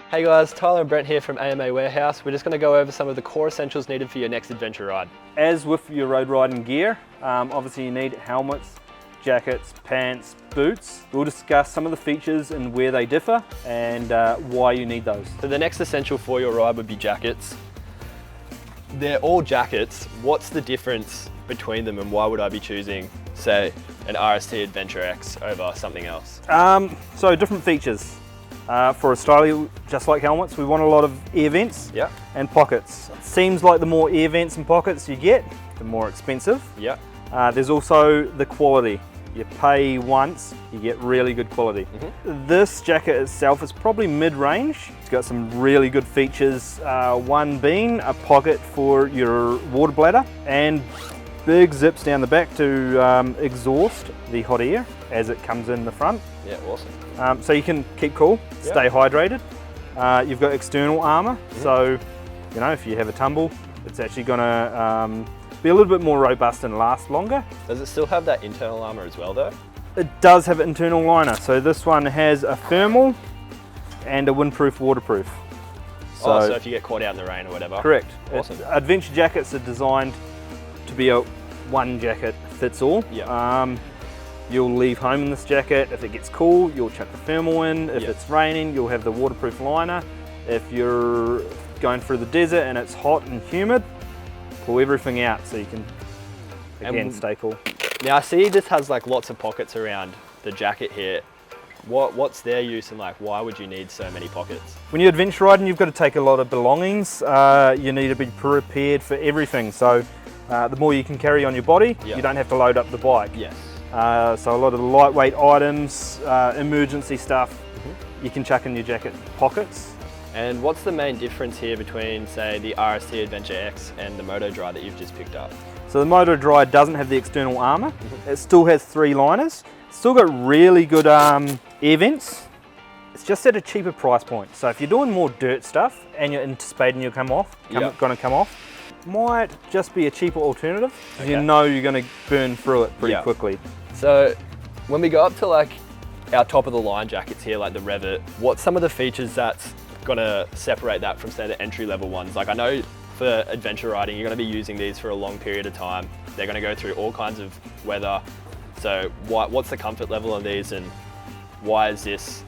Hey guys, Tyler and Brent here from AMA Warehouse. We're just going to go over some of the core essentials needed for your next adventure ride. As with your road riding gear, obviously you need helmets, jackets, pants, boots. We'll discuss some of the features and where they differ and why you need those. So the next essential for your ride would be jackets. They're all jackets. What's the difference between them and why would I be choosing, say, an RST Adventure X over something else? So different features. For Australia, just like helmets, we want a lot of air vents and pockets. It seems like the more air vents and pockets you get, the more expensive. There's also the quality. You pay once, you get really good quality. This jacket itself is probably mid-range. It's got some really good features, one being a pocket for your water bladder and big zips down the back to exhaust the hot air as it comes in the front. Yeah, awesome. So you can keep cool, stay hydrated. You've got external armour, so you know, if you have a tumble, it's actually going to be a little bit more robust and last longer. Does it still have that internal armour as well though? It does have an internal liner, so this one has a thermal and a windproof, waterproof. So if you get caught out in the rain or whatever. Correct. Awesome. Adventure jackets are designed to be a one jacket fits all. You'll leave home in this jacket. If it gets cool, you'll chuck the thermal in. If it's raining, you'll have the waterproof liner. If you're going through the desert and it's hot and humid, pull everything out so you can, again, stay cool. Now I see this has like lots of pockets around the jacket here. What's their use and like why would you need so many pockets? When you're adventure riding, you've got to take a lot of belongings. You need to be prepared for everything. So the more you can carry on your body, you don't have to load up the bike. So a lot of the lightweight items, emergency stuff, you can chuck in your jacket pockets. And what's the main difference here between, say, the RST Adventure X and the Moto Dry that you've just picked up? So the Moto Dry doesn't have the external armour. It still has 3 liners. It's still got really good air vents. It's just at a cheaper price point. So if you're doing more dirt stuff and you're anticipating you'll going to come off, might just be a cheaper alternative. You know you're going to burn through it pretty quickly. So when we go up to like our top of the line jackets here, like the Revit, what's some of the features that's going to separate that from, say, the entry level ones? Like I know for adventure riding, you're going to be using these for a long period of time. They're going to go through all kinds of weather. So what's the comfort level of these and why is this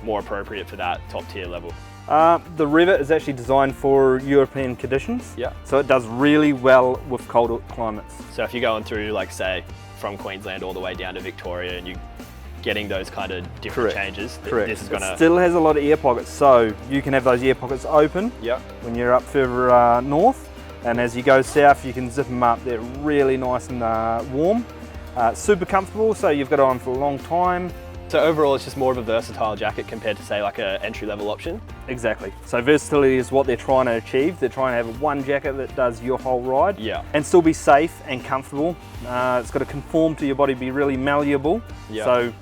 more appropriate for that top tier level? The Revit is actually designed for European conditions. So it does really well with colder climates. So if you're going through, like, say, from Queensland all the way down to Victoria and you're getting those kind of different changes, this is going to... It still has a lot of air pockets, so you can have those air pockets open when you're up further north, and as you go south you can zip them up. They're really nice and warm, super comfortable, so you've got it on for a long time. So overall it's just more of a versatile jacket compared to, say, like an entry-level option? Exactly. So versatility is what they're trying to achieve. They're trying to have one jacket that does your whole ride and still be safe and comfortable. It's got to conform to your body, be really malleable, so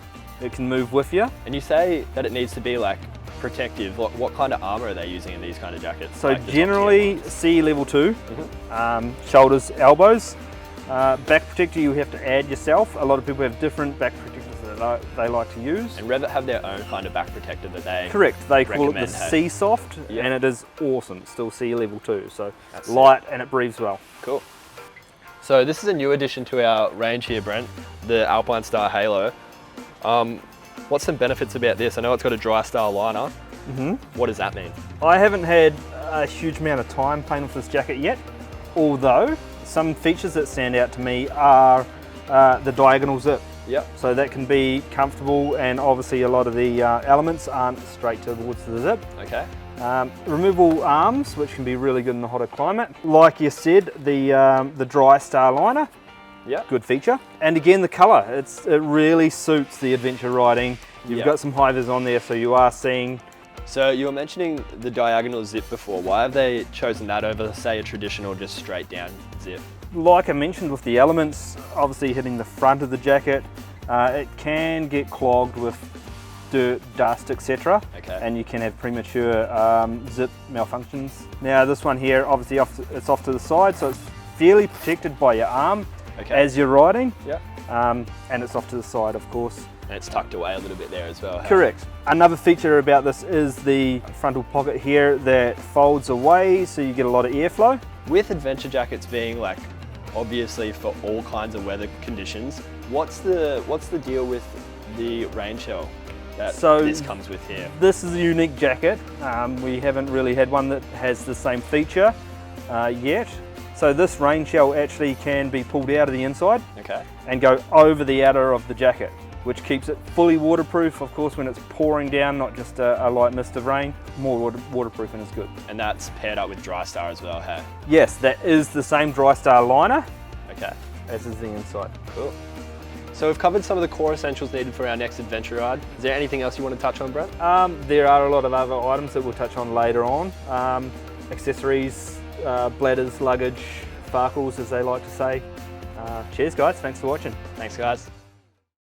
it can move with you. And you say that it needs to be like protective. What kind of armour are they using in these kind of jackets? So like generally CE level 2, shoulders, elbows. Back protector you have to add yourself. A lot of people have different back protectors that they like to use. And Revit have their own kind of back protector that they They call it the C-Soft, and it is awesome. It's still CE level 2, so that's light and it breathes well. Cool. So this is a new addition to our range here, Brent, the Alpinestyle Halo. What's some benefits about this? I know it's got a dry style liner. What does that mean? I haven't had a huge amount of time playing with this jacket yet, although some features that stand out to me are the diagonal zip. So that can be comfortable, and obviously a lot of the elements aren't straight towards the zip. Removable arms, which can be really good in the hotter climate. Like you said, the dry star liner, good feature. And again, the colour, it really suits the adventure riding. You've got some high vis on there, so you are seeing. So you were mentioning the diagonal zip before. Why have they chosen that over, say, a traditional just straight down zip? Like I mentioned, with the elements obviously hitting the front of the jacket, it can get clogged with dirt, dust, etc. And you can have premature zip malfunctions. Now this one here, obviously it's off to the side, so it's fairly protected by your arm as you're riding. And it's off to the side, of course. And it's tucked away a little bit there as well. Hey? Correct. Another feature about this is the frontal pocket here that folds away so you get a lot of airflow. With adventure jackets being like obviously for all kinds of weather conditions, what's the deal with the rain shell that this comes with here? This is a unique jacket. We haven't really had one that has the same feature yet. So this rain shell actually can be pulled out of the inside and go over the outer of the jacket, which keeps it fully waterproof, of course, when it's pouring down, not just a light mist of rain. More waterproofing is good. And that's paired up with DryStar as well, hey? Yes, that is the same DryStar liner. Okay. As is the inside. Cool. So we've covered some of the core essentials needed for our next adventure ride. Is there anything else you want to touch on, Brent? There are a lot of other items that we'll touch on later on. Accessories, bladders, luggage, farkles as they like to say. Cheers guys, thanks for watching. Thanks guys.